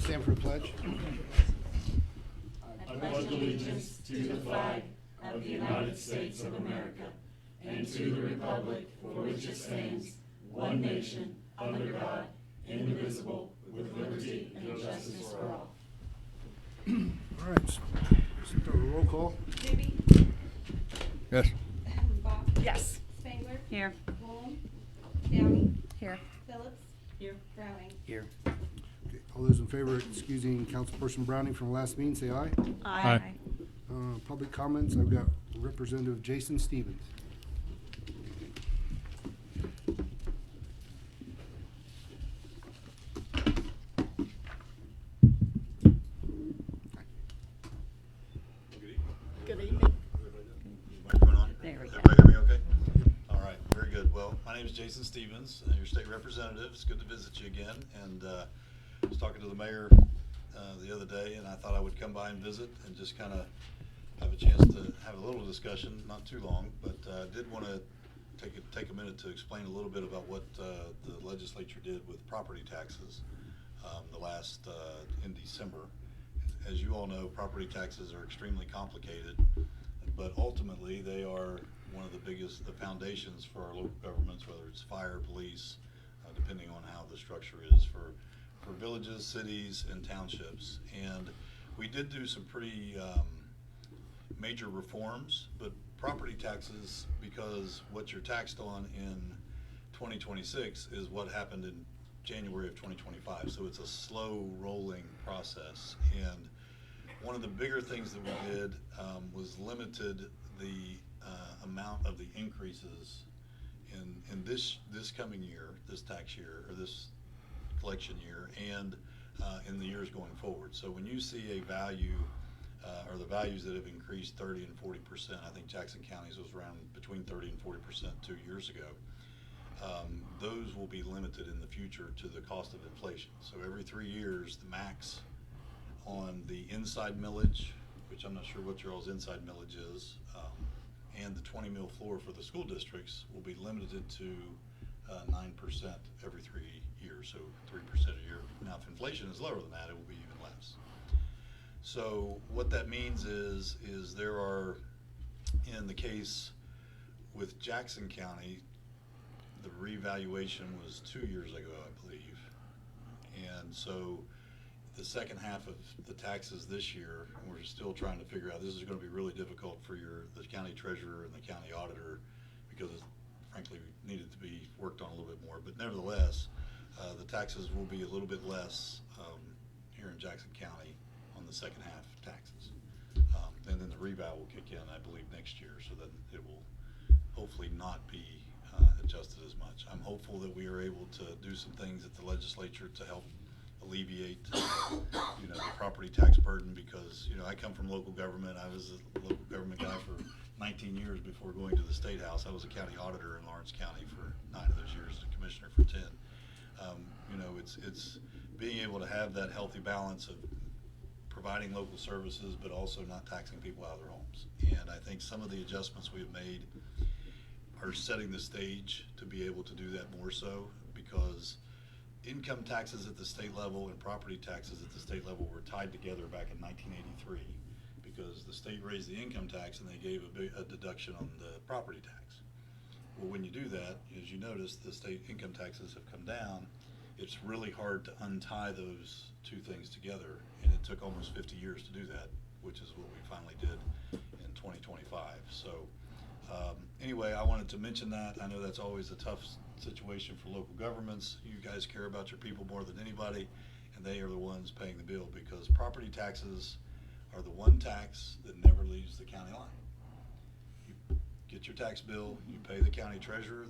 Stand for a pledge. I pledge allegiance to the flag of the United States of America and to the republic for which it stands, one nation, under God, indivisible, with liberty and justice for all. All right. Start with a roll call. Doobie? Yes. Bob? Yes. Spangler? Here. Wong? Downey? Here. Phillips? Here. Browning? Here. Okay. All those in favor of excusing Councilperson Browning from the last meeting, say aye. Aye. Public comments, I've got Representative Jason Stevens. Good evening. Microphone on? There we go. Everybody hear me okay? All right, very good. Well, my name is Jason Stevens, your state representative. It's good to visit you again. And I was talking to the mayor the other day, and I thought I would come by and visit and just kind of have a chance to have a little discussion, not too long, but I did want to take a minute to explain a little bit about what the legislature did with property taxes in December. As you all know, property taxes are extremely complicated, but ultimately they are one of the foundations for our local governments, whether it's fire, police, depending on how the structure is for villages, cities, and townships. And we did do some pretty major reforms, but property taxes, because what you're taxed on in 2026 is what happened in January of 2025. So it's a slow rolling process. And one of the bigger things that we did was limited the amount of the increases in this coming year, this tax year, or this collection year, and in the years going forward. So when you see a value, or the values that have increased 30 and 40%, I think Jackson County's was around between 30 and 40% 2 years ago, those will be limited in the future to the cost of inflation. So every 3 years, the max on the inside millage, which I'm not sure what your all's inside millage is, and the 20 mil floor for the school districts will be limited to 9% every 3 years, so 3% a year. Now, if inflation is lower than that, it will be even less. So what that means is there are, in the case with Jackson County, the revaluation was 2 years ago, I believe. And so the second half of the taxes this year, and we're still trying to figure out, this is going to be really difficult for the county treasurer and the county auditor, because it frankly needed to be worked on a little bit more. But nevertheless, the taxes will be a little bit less here in Jackson County on the second half taxes. And then the reval will kick in, I believe, next year, so that it will hopefully not be adjusted as much. I'm hopeful that we are able to do some things at the legislature to help alleviate the property tax burden, because I come from local government. I was a local government guy for 19 years before going to the State House. I was a county auditor in Lawrence County for 9 of those years, and a commissioner for 10. It's being able to have that healthy balance of providing local services, but also not taxing people out of their homes. And I think some of the adjustments we have made are setting the stage to be able to do that more so, because income taxes at the state level and property taxes at the state level were tied together back in 1983, because the state raised the income tax and they gave a deduction on the property tax. Well, when you do that, as you notice, the state income taxes have come down. It's really hard to untie those two things together, and it took almost 50 years to do that, which is what we finally did in 2025. So anyway, I wanted to mention that. I know that's always a tough situation for local governments. You guys care about your people more than anybody, and they are the ones paying the bill, because property taxes are the one tax that never leaves the county line. You get your tax bill, you pay the county treasurer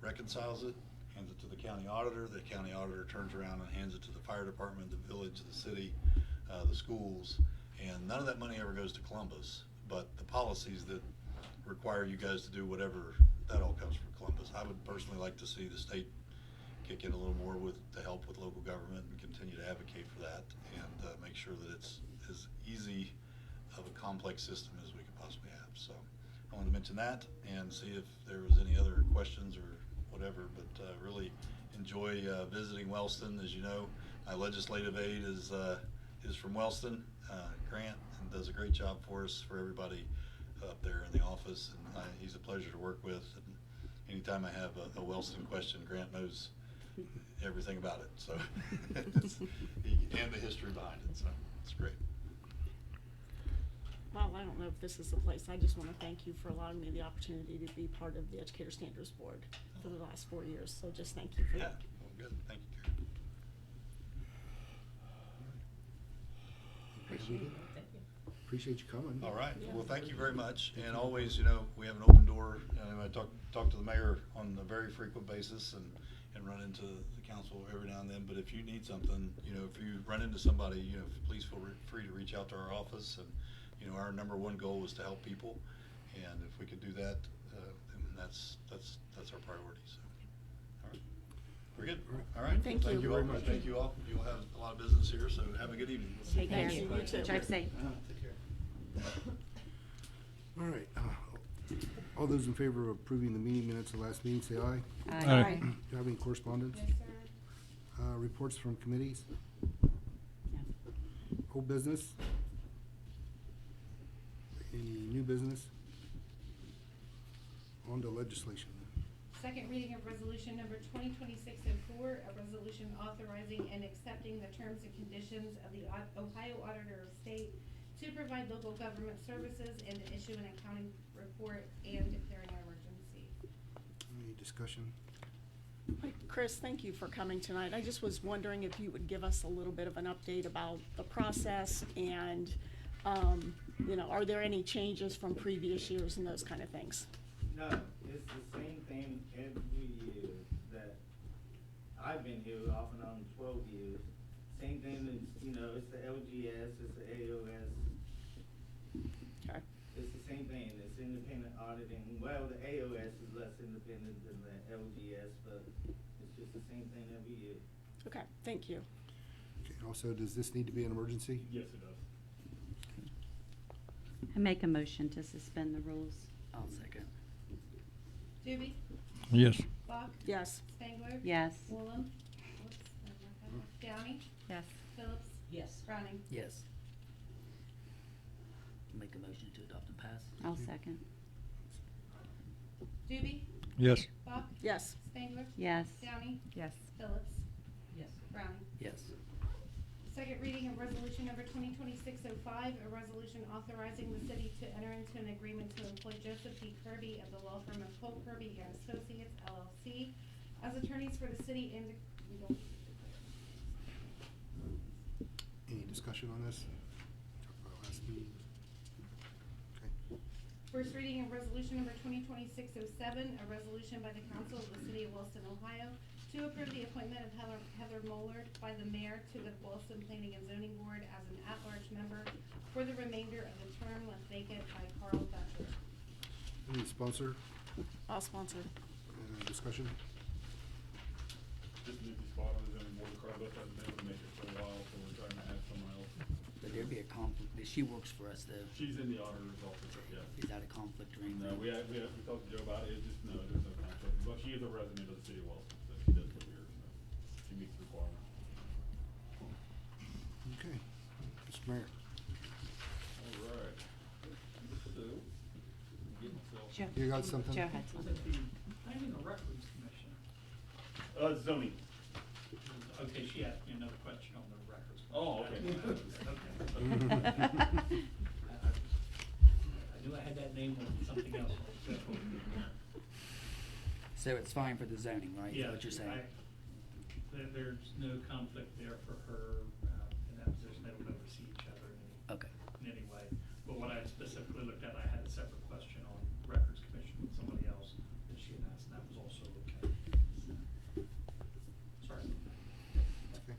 reconciles it, hands it to the county auditor turns around and hands it to the fire department, the village, the city, the schools, and none of that money ever goes to Columbus, but the policies that require you guys to do whatever, that all comes from Columbus. I would personally like to see the state kick in a little more to help with local government and continue to advocate for that, and make sure that it's as easy of a complex system as we could possibly have. So I wanted to mention that and see if there was any other questions or whatever, but really enjoy visiting Wellston. As you know, My legislative aide is from Wellston, Grant, and does a great job for us, for everybody up there in the office, and he's a pleasure to work with. And anytime I have a Wellston question, Grant knows everything about it, so and the history behind it, so it's great. Well, I don't know if this is the place. I just want to thank you for allowing me the opportunity to be part of the Educator Standards Board for the last 4 years. So just thank you for Yeah, that. well, good, thank you, Karen. Appreciate you coming. All right, Yeah. well, thank you very much, and always, you know, we have an open door. I talk to the mayor on a very frequent basis and run into the council every now and then, but if you need something, you know, if you run into somebody, you know, please feel free to reach out to our office, and, you know, our #1 goal is to help people, and if we could do that, then that's our priority, so. All right, we're good, all right. Thank you. Thank you all, Very much. thank you all. You'll have a lot of business here, so have a good evening. Take care. Thank you. You too. Drive safe. All right, all those in favor of approving the meeting minutes of last meeting, say aye. Aye. Do you have any correspondence? Yes, sir. Reports from committees? Yeah. Old business? Any new business? On to legislation. Second reading of resolution number 2026-04, a resolution authorizing and accepting the terms and conditions of the Ohio Auditor of State to provide local government services and to issue an accounting report and declaring an emergency. Any discussion? Hi, Chris, thank you for coming tonight. I just was wondering if you would give us a little bit of an update about the process and, you know, are there any changes from previous years and those kind of things? No, it's the same thing every year that I've been here off and on 12 years. Same thing as, you know, it's the LGS, it's the AOS. Okay. It's the same thing, it's independent auditing. Well, the AOS is less independent than the LGS, but it's just the same thing every year. Okay, thank you. Okay, also, does this need to be an emergency? Yes, it does. I make a motion to suspend the rules. I'll second. Doobie? Yes. Bach? Yes. Spangler? Yes. Woolen? Whoops, never mind that. Downey? Yes. Phillips? Yes. Browning? Yes. Make a motion to adopt and pass. I'll second. Doobie? Yes. Bach? Yes. Spangler? Yes. Downey? Yes. Phillips? Yes. Browning? Yes. Second reading of resolution number 2026-05, a resolution authorizing the city to enter into an agreement to employ Joseph D. Kirby of the law firm of Cole Kirby and Associates LLC as attorneys for the city and we don't. Any discussion on this? Talked about last meeting. Okay. First reading of resolution number 2026-07, a resolution by the council of the city of Wellston, Ohio, to approve the appointment of Heather Mollard by the mayor to the Wellston Planning and Zoning Board as an at-large member for the remainder of the term left vacant by Carl Thatcher. Any sponsor? I'll sponsor. Discussion? Just an empty spot on the zoning board. Carlos hasn't been able to make it for a while, so we're trying to add someone else. But there'd be a conflict, she works for us though. She's in the auditor's office, yeah. Is that a conflict or anything? No, we talked to Joe about it, it's just, no, there's no conflict. But she is a resident of the city of Wellston, so she does live here, so she meets the requirements. Okay. Mr. Mayor. All right. So, get myself. Joe. You got something? Joe had something. I'm in the records commission. Zoning. Okay, she asked me another question on the records. Oh, okay. Okay. I knew I had that name on something else. So it's fine for the zoning, right? Is Yeah, that what you're saying? there's no conflict there for her, in that position, they don't ever see each other Okay. in any way. But what I specifically looked at, I had a separate question on records commission with somebody else that she had asked, and that was also okay. Sorry. Okay.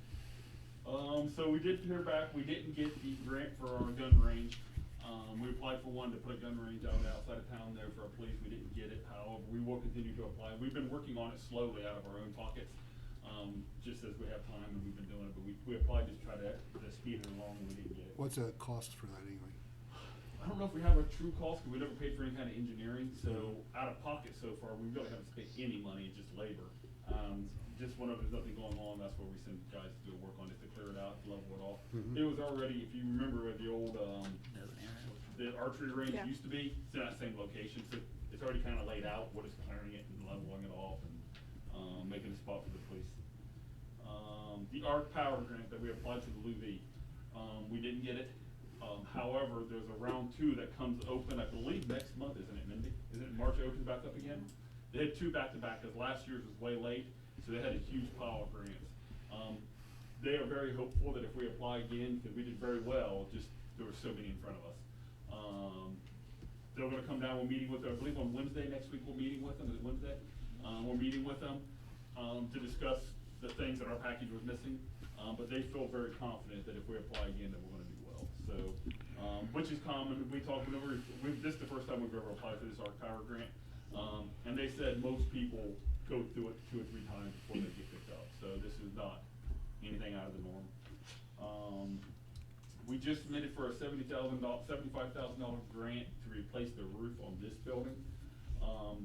So we did hear back, we didn't get the grant for our gun range. We applied for one to put a gun range out outside of town there for our police, we didn't get it, however, we will continue to apply. We've been working on it slowly out of our own pockets, just as we have time and we've been doing it, but we applied to try to speed it along and we didn't get it. What's the cost for that anyway? I don't know if we have a true cost, because we never paid for any kind of engineering, so out of pocket so far, we really haven't spent any money, it's just labor. Just whenever there's nothing going on, that's where we send guys to do work on it. If the Mhm. It was already, if you remember where the old, Doesn't matter. the archery range Yeah. used to be, it's in that same location, so it's already kinda laid out, we're just clearing it and leveling it off and, making a spot for the police. The ARC Power grant that we applied to the Louis, we didn't get it. However, there's a round 2 that comes open, I believe, next month, isn't it, Mindy? Isn't it March it opens back up again? They had 2 back-to-back, cause last year's was way late, so they had a huge pile of grants. They are very hopeful that if we apply again, cause we did very well, just, there were so many in front of us. They're gonna come down, we're meeting with them, I believe on Wednesday next week, we're meeting with them, is it Wednesday? We're meeting with them, to discuss the things that our package was missing, but they feel very confident that if we apply again, that we're gonna do well, so, which is common, this is the first time we've ever applied for this ARC Power grant, and they said most people go through it 2 or 3 times before they get picked up, so this is not anything out of the norm. We just submitted for a $75,000 grant to replace the roof on this building.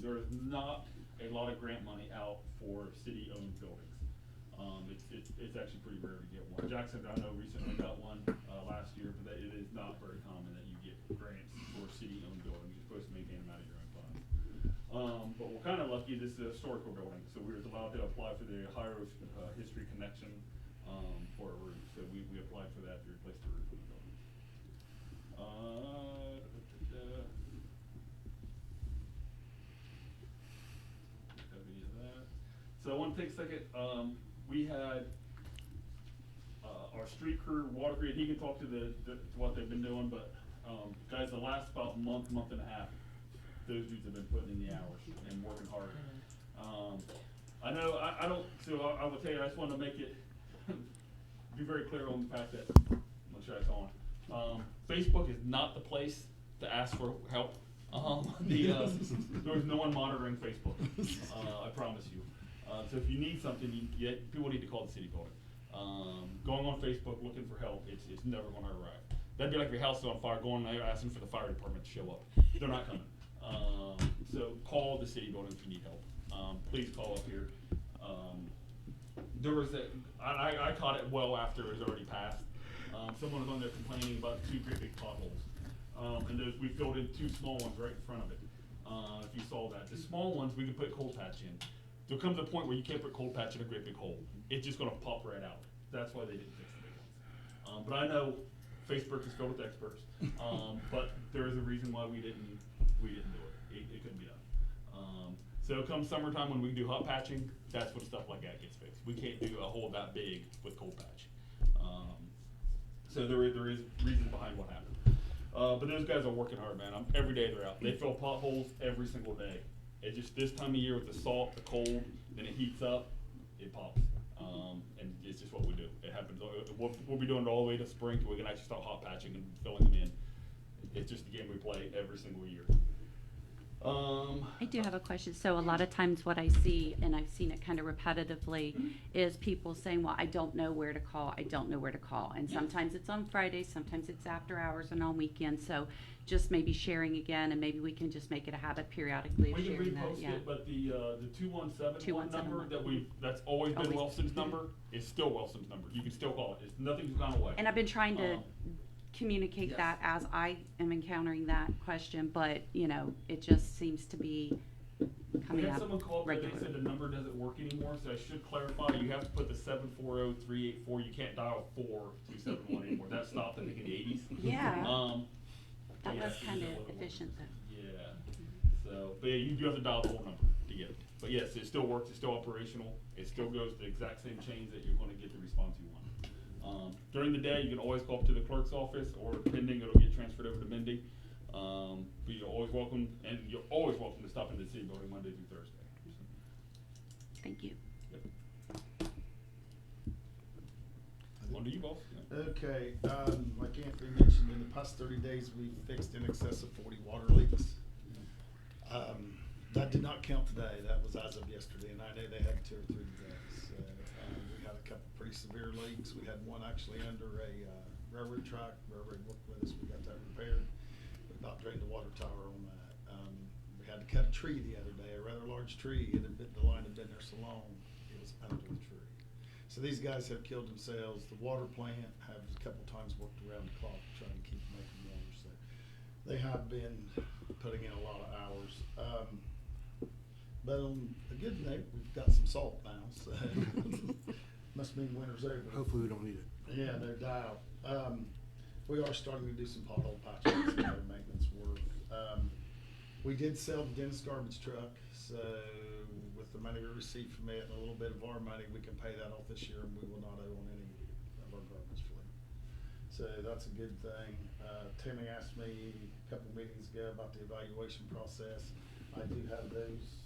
There is not a lot of grant money out for city-owned buildings. It's actually pretty rare to get one. Jackson, I know recently got one, last year, but it is not very common that you get grants for city-owned buildings. You're supposed to maintain them out of your own funds. But we're kinda lucky, this is a historical building, so we were allowed to apply for the Ohio History Connection, for a roof, so we applied for that to replace the roof of the building. Copy of that. So I wanna take a second, we had, our street crew, water crew, he can talk to to what they've been doing, but, guys, the last about month and a half, those dudes have been putting in the hours and working hard. I know, I don't, so I will tell you, I just wanna make it, be very clear on the fact that, make sure that's on. Facebook is not the place to ask for help. There's no one monitoring Facebook, I promise you. So if you need something, people need to call the city building. Going on Facebook looking for help, it's never gonna arrive. That'd be like if your house is on fire, going there asking for the fire department to show up. They're not coming. So call the city building if you need help. Please call up here. There was I caught it well after it was already passed. Someone was on there complaining about 2 great big potholes. And we filled in 2 small ones right in front of it. If you saw that. The small ones, we can put cold patch in. There comes a point where you can't put cold patch in a great big hole. It's just gonna pop right out. That's why they didn't fix the big ones. But I know Facebook is filled with experts. But there is a reason why we didn't do it. It couldn't be done. So come summertime when we do hot patching, that's when stuff like that gets fixed. We can't do a hole that big with cold patch. So there is reason behind what happened. But those guys are working hard, man. Every day they're out. They fill potholes every single day. It just, this time of year with the salt, the cold, then it heats up, it pops. And it's just what we do. It happens, we'll be doing it all the way to spring till we can actually start hot patching and filling them in. It's just a game we play every single year. I do have a question. So a lot of times what I see, and I've seen it kind of repetitively, is people saying, well, I don't know where to call, I don't know where to call. And sometimes it's on Fridays, sometimes it's after hours and on weekends. So just maybe sharing again, and maybe we can just make it a habit periodically of We can sharing that, repost yeah. it, but the 217 number 217. that's always been Always. Wellston's number is still Wellston's number. You can still call it. Nothing's gone away. And I've been trying to Um, communicate yes. that as I am encountering that question, but, you know, it just seems to be We coming had up someone call up, they regularly. said the number doesn't work anymore, so I should clarify, you have to put the 740-384, you can't dial 4271 anymore. That stopped, I think, in the 80s. Yeah. That yeah, was kind of so it- efficient though. Yeah, so, but yeah, you do have to dial the whole number to get it. But yes, it still works, it's still operational, it still goes to the exact same chains that you're gonna get the response you want. During the day, you can always call up to the clerk's office, or pending, it'll get transferred over to Mindy. But you're always welcome, and you're always welcome to stop in the city building Monday through Thursday. Thank you. Yep. On to you, boss. Yeah. Okay, like Anthony mentioned, in the past 30 days, we've fixed in excess of 40 water leaks. That did not count today, that was as of yesterday, and I know they had 2 or 3 days. We had a couple pretty severe leaks. We had one actually under a railroad track. Railroad worked with us, we got that repaired. We about drained the water tower on that. We had to cut a tree the other day, a rather large tree. The line had been there so long, it was under the tree. So these guys have killed themselves. The water plant have a couple times worked around the clock to try and keep making water. So they have been putting in a lot of hours. But on a good note, we've got some salt now, so must mean winter's over. Hopefully we don't need it. Yeah, no doubt. We are starting to do some pothole patching and some other maintenance work. We did sell the Dennis garbage truck, so with the money we received from it and a little bit of our money, we can pay that off this year, and we will not owe on any of our garbage fleet. So that's a good thing. Timmy asked me a couple meetings ago about the evaluation process. I do have those,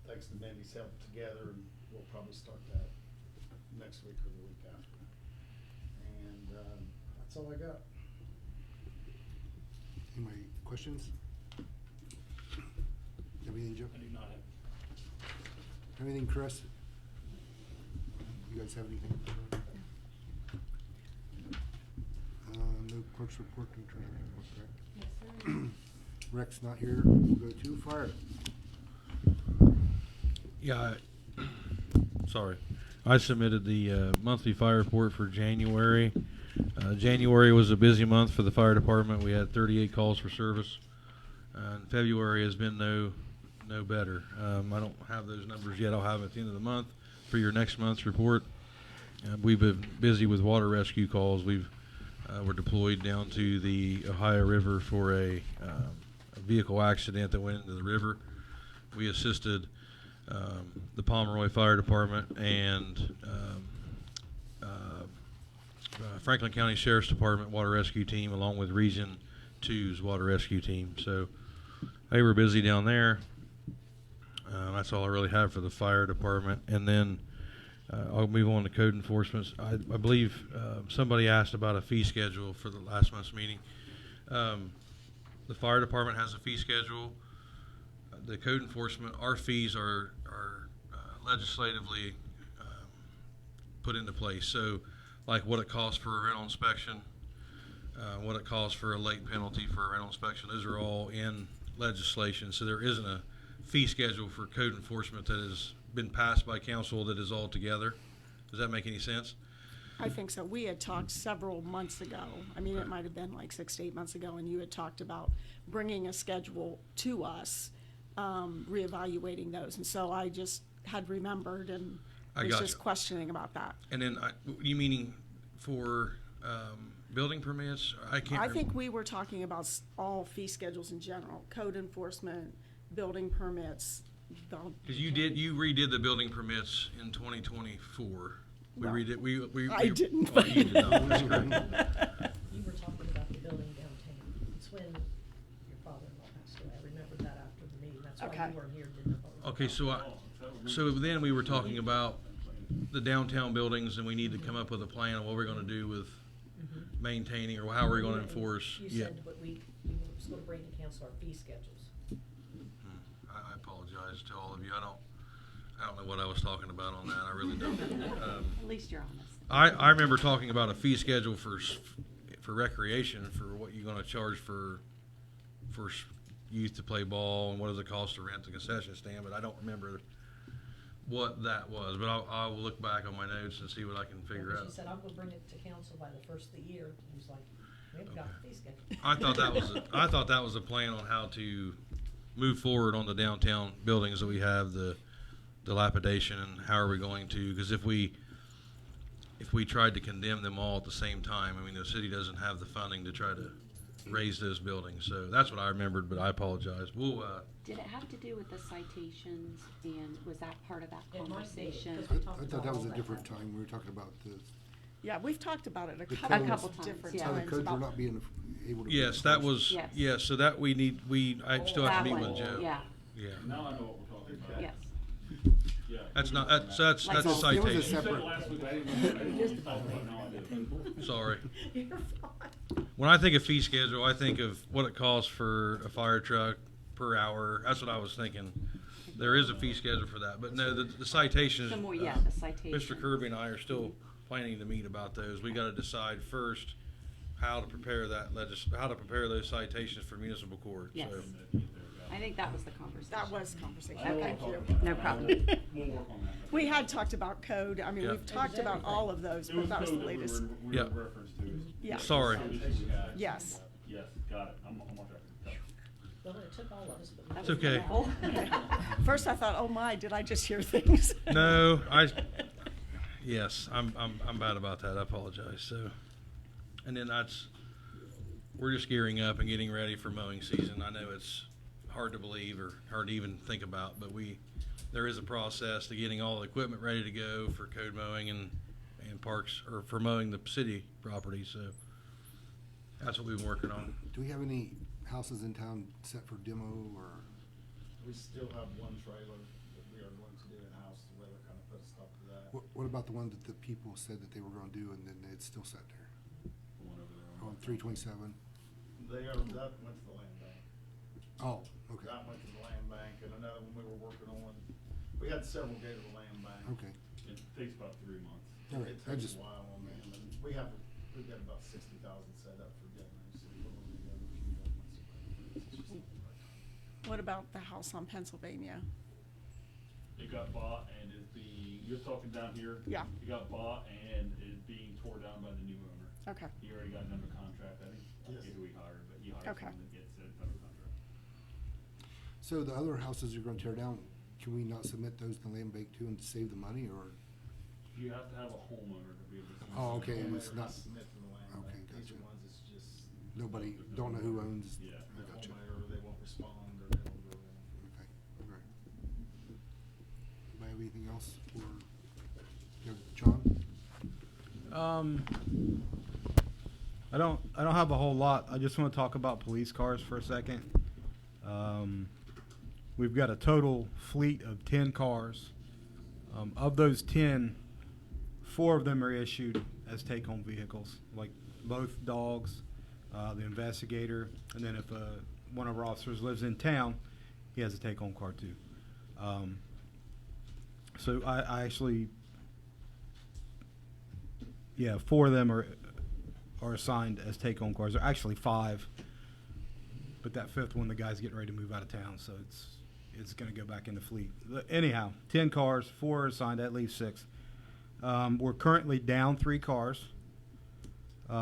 thanks to Mindy's help, together, and we'll probably start that next week or the week after. And that's all I got. Any questions? Everything, Joe? I do not have. Anything, Chris? You guys have anything? No clerk's report, no treasurer's report, correct? Yes, sir. Rex not here, we'll go to fire. Yeah, sorry. I submitted the monthly fire report for January. January was a busy month for the fire department. We had 38 calls for service. And February has been no better. I don't have those numbers yet. I'll have them at the end of the month for your next month's report. We've been busy with water rescue calls. We're deployed down to the Ohio River for a vehicle accident that went into the river. We assisted the Pomeroy Fire Department and Franklin County Sheriff's Department Water Rescue Team, along with Region 2's Water Rescue Team. So they were busy down there. That's all I really have for the fire department. And then I'll move on to code enforcement. I believe somebody asked about a fee schedule for the last month's meeting. The fire department has a fee schedule. The code enforcement, our fees are legislatively put into place. So, like what it costs for a rental inspection, what it costs for a late penalty for a rental inspection, those are all in legislation. So there isn't a fee schedule for code enforcement that has been passed by council that is all together. Does that make any sense? I think so. We had talked several months ago. I mean, it might have been like 6 to 8 months ago, and you had talked about bringing a schedule to us, reevaluating those. And so I just had remembered and was just questioning about that. And then, you meaning for building permits? I think we were talking about all fee schedules in general, code enforcement, building permits. Because you redid the building permits in 2024. No. We redid. I didn't. Oh, you did not. That's great. You were talking about the building downtown. It's when your father-in-law passed away. I remembered that after the meeting. That's why Okay. you weren't here, didn't know. Okay, so then we were talking about the downtown buildings, and we need to come up with a plan on what we're going to do with maintaining, or how we're going to enforce. You said what you was going to bring to council our fee schedules. I apologize to all of you. I don't know what I was talking about on that. I really don't. At least you're honest. I remember talking about a fee schedule for recreation, for what you're going to charge for youth to play ball, and what does it cost to rent the concession stand, but I don't remember what that was. But I will look back on my notes and see what I can figure out. She said, I'm going to bring it to council by the first of the year. He was like, we haven't got the fee schedule. I thought that was a plan on how to move forward on the downtown buildings that we have, the dilapidation, and how are we going to, because if we tried to condemn them all at the same time, I mean, the city doesn't have the funding to try to raise those buildings. So that's what I remembered, but I apologize. We'll Did it have to do with the citations, and was that part of that It might be, conversation? because we I talked thought about that was all a that. different time. We were talking about the Yeah, we've talked about it The a codes- couple, A couple of times, different yeah. how the times. codes were about- not being able to be yes, that enforced. was, Yes. yes, so that I still have to That meet one, with Joe. Yeah, Yeah. Now I know what we're talking about. yes. Yeah. That's not, that's Like a the- It was a citation. You said separate- it last week, I didn't remember. No, I didn't. Sorry. You're fine. When I think of fee schedule, I think of what it costs for a fire truck per hour. That's what I was thinking. There is a fee schedule for that, but no, the citations. The more, yeah, the citation. Mr. Kirby and I are still planning to meet about those. We got to decide first how to prepare those citations for municipal court. Yes. So I think that was the conversation. That was conversation, I know thank we'll you. talk about No that. problem. We'll work on that. We had talked about code, I mean, Yeah. we've talked about all of those, It but was that was the code that latest. we Yeah. were reference to. Yeah. Sorry. Some issues we had. Yes. Yes, got it. I'm on track. Well, it took all of us, but. That It's was okay. wonderful. Okay. First I thought, oh my, did I just hear things? No, yes, I'm bad about that, I apologize, so. And then we're just gearing up and getting ready for mowing season. I know it's hard to believe or hard to even think about, but there is a process to getting all the equipment ready to go for code mowing and parks, or for mowing the city property, so that's what we've been working on. Do we have any houses in town set for demo, or? We still have one trailer that we are going to do in-house. The weather kind of put a stop to that. What about the one that the people said that they were gonna do and then it's still sat there? One over there On 327? That went to the land bank. Oh, okay, That went to the land bank, and another one we were working on. We had several go to the land bank. okay. It takes about 3 months. All right, It I takes just, a while on them, and we've got about 60,000 set up for demos, so we're only going a few more months away. It's just not the right time. What about the house on Pennsylvania? It got bought and is being, you're talking down here? Yeah. It got bought and is being tore down by the new owner. Okay, He already got it under contract, I think, I Yes. forget who he hired, but he hired Okay. someone that gets it under contract. so the other houses you're gonna tear down, can we not submit those to land bank too and save the money, or? You have to have a homeowner to be able to. Oh, okay, and Homeowner it's has not, to submit to the land okay, bank. These gotcha. are ones that's just. Nobody, don't know who owns? Yeah. I The gotcha. homeowner, or they won't respond, or they don't go in. Okay, all right. Anybody have anything else for, John? I don't have a whole lot. I just want to talk about police cars for a second. We've got a total fleet of 10 cars. Of those 10, 4 of them are issued as take-home vehicles, like both dogs, the investigator, and then if one of our officers lives in town, he has a take-home car too. So I actually, 4 of them are assigned as take-home cars. There are actually 5, but that 5th one, the guy's getting ready to move out of town, so it's going to go back in the fleet. Anyhow, 10 cars, 4 are assigned, that leaves 6. We're currently down 3 cars. We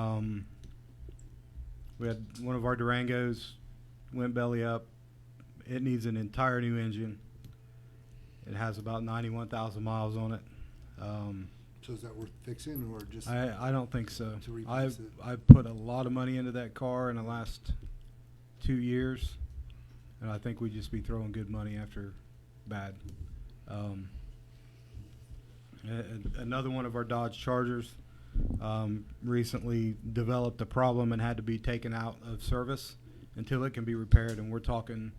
had one of our Durangos went belly up. It needs an entire new engine. It has about 91,000 miles on it. So is that worth fixing, or just? I don't think so. To replace it? I've put a lot of money into that car in the last 2 years, and I think we'd just be throwing good money after bad. Another one of our Dodge Chargers recently developed a problem and had to be taken out of service until it can be repaired, and we're talking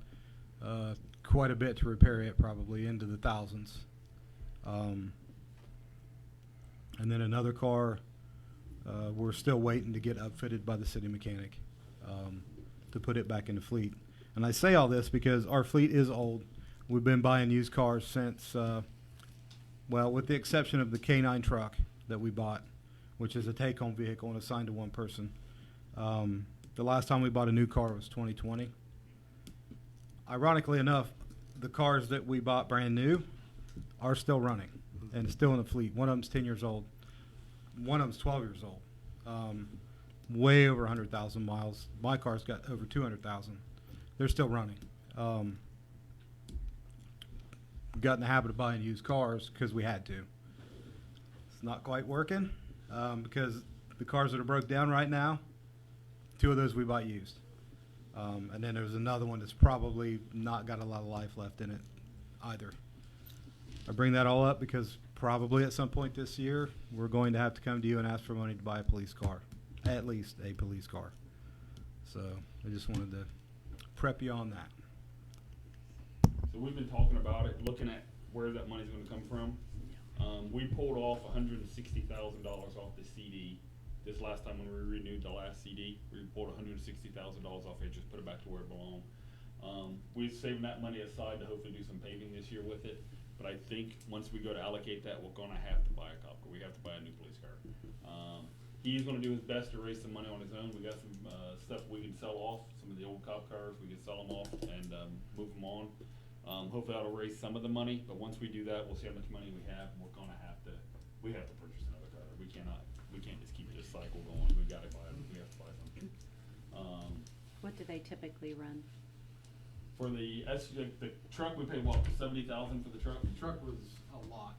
quite a bit to repair it, probably into the thousands. And then another car, we're still waiting to get upfitted by the city mechanic to put it back in the fleet. And I say all this because our fleet is old. We've been buying used cars since, with the exception of the K9 truck that we bought, which is a take-home vehicle and assigned to one person. The last time we bought a new car was 2020. Ironically enough, the cars that we bought brand new are still running and still in the fleet. One of them's 10 years old. One of them's 12 years old. Way over 100,000 miles. My car's got over 200,000. They're still running. Got in the habit of buying used cars because we had to. It's not quite working because the cars that are broke down right now, 2 of those we bought used. And then there's another one that's probably not got a lot of life left in it either. I bring that all up because probably at some point this year, we're going to have to come to you and ask for money to buy a police car, at least a police car. So I just wanted to prep you on that. So we've been talking about it, looking at where that money's gonna come from. We pulled off $160,000 off the CD. This last time when we renewed the last CD, we pulled $160,000 off it, just put it back to where it belonged. We're saving that money aside to hopefully do some paving this year with it. But I think once we go to allocate that, we're gonna have to buy a cop car. We have to buy a new police car. He's gonna do his best to raise some money on his own. We got some, stuff we can sell off, some of the old cop cars, we can sell them off and, move them on. Hopefully that'll raise some of the money, but once we do that, we'll see how much money we have, and we have to purchase another car. We can't just keep this cycle going. We have to buy something. What do they typically run? For the truck, we pay what, 70,000 for the truck? The truck was a lot.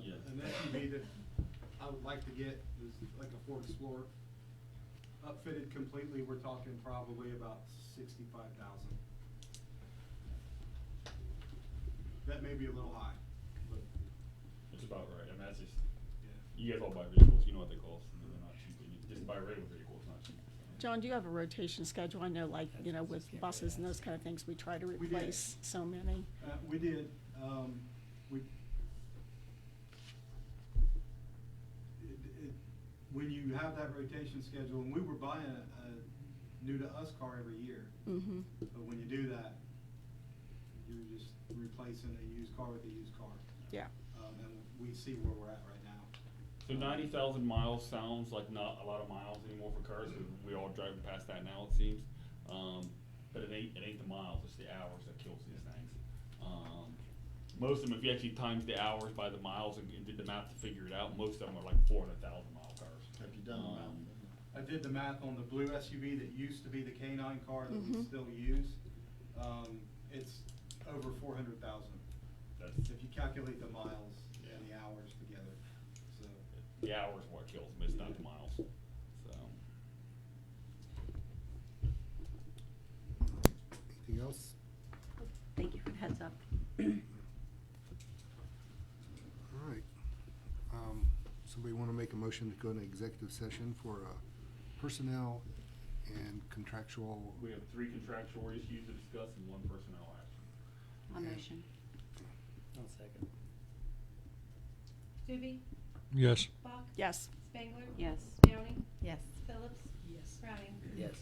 Yeah. An SUV that I would like to get is like a Ford Explorer. Upfitted completely, we're talking probably about 65,000. That may be a little high, but It's about right. I mean, that's just, yeah. you guys all buy vehicles, you know what they cost. They're not cheap. You just buy a regular vehicle, it's not cheap. John, do you have a rotation schedule? I know, like, you know, with buses and those kind of things, we try to did. replace so many. We did, when you have that rotation schedule, and we were buying a new to us car every year, Mm-hmm. but when you do that, you're just replacing a used car with a used car. Yeah. And we see where we're at right now. So 90,000 miles sounds like not a lot of miles anymore for cars, 'cause we all driving past that now, it seems. But it ain't the miles, it's the hours that kills these things. Most of them, if you actually times the hours by the miles and did the math to figure it out, most of them are like 400,000 mile cars. Have you done the math? I did the math on the blue SUV that used to be the K9 car that we Mhm. still use. It's over 400,000. That's, If you calculate the miles and the hours together, so. the hours are what kills them, it's not the miles, so. Anything else? Thank you for the heads up. All right. Somebody want to make a motion to go into executive session for personnel and contractual? We have 3 contractual issues to discuss and 1 personnel action. A motion. I'll second. Stube? Yes. Bach? Yes. Spangler? Yes. Downing? Yes. Phillips? Yes. Browning? Yes.